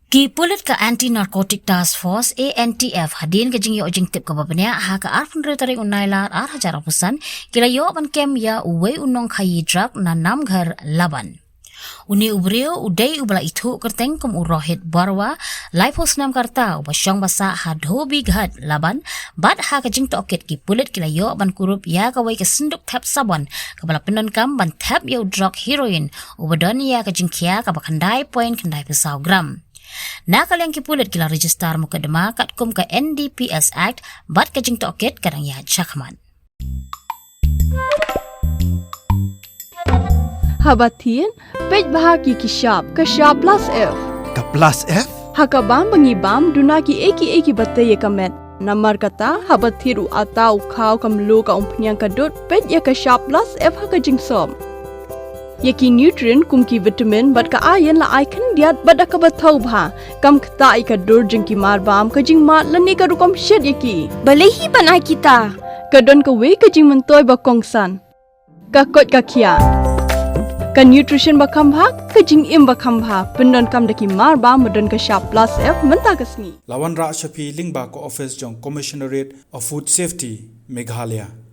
Ki pulit ka Anti-Narcotic Task Force ANTF hadin ke jingyo jing tip ka babanya ha ka arfun retari unailar ar hajar pusan kila yo ban kem ya uwe unong khayi drug na nam ghar laban. Uni ubreo udai ubala itu kerteng kum urohit barwa laipos nam karta ubasyong basa hadho bighat laban bad ha ka jing toket ki pulit kila yo ban kurup ya ka wai ka senduk tap sabon kabala penon kam ban tap yo drug heroin ubadon ya ka jing kia ka bakandai point kandai pesau gram. Nakal yang kipulit kila register mukadama katkum ke NDPS Act bat kajing toket kadang ya chakman. Habatin, pej bahagi kishab plus F. Ka plus F? Hakabam bangibam dunaki eki batay kamet. Namar kata habatiru atau kau kamlu ka umpnyang kadut pej ya kishab plus F hakajing som. Yaki nutrient kumki vitamin bat ka ayan la icon diat bat ka batau bha kam kta ka dur jing ki mar bam ka jing mat lani ka rukom shed yaki balehi banai kita ka don ka we ka jing mentoy ba kongsan ka kot ka kia ka nutrition ba kam bha ka jing im ba kam bha pendon kam daki mar bam modon ka sharp plus F menta kasni Lawan Ra Shafi Lingba ko office jong Commissionerate of Food Safety Meghalaya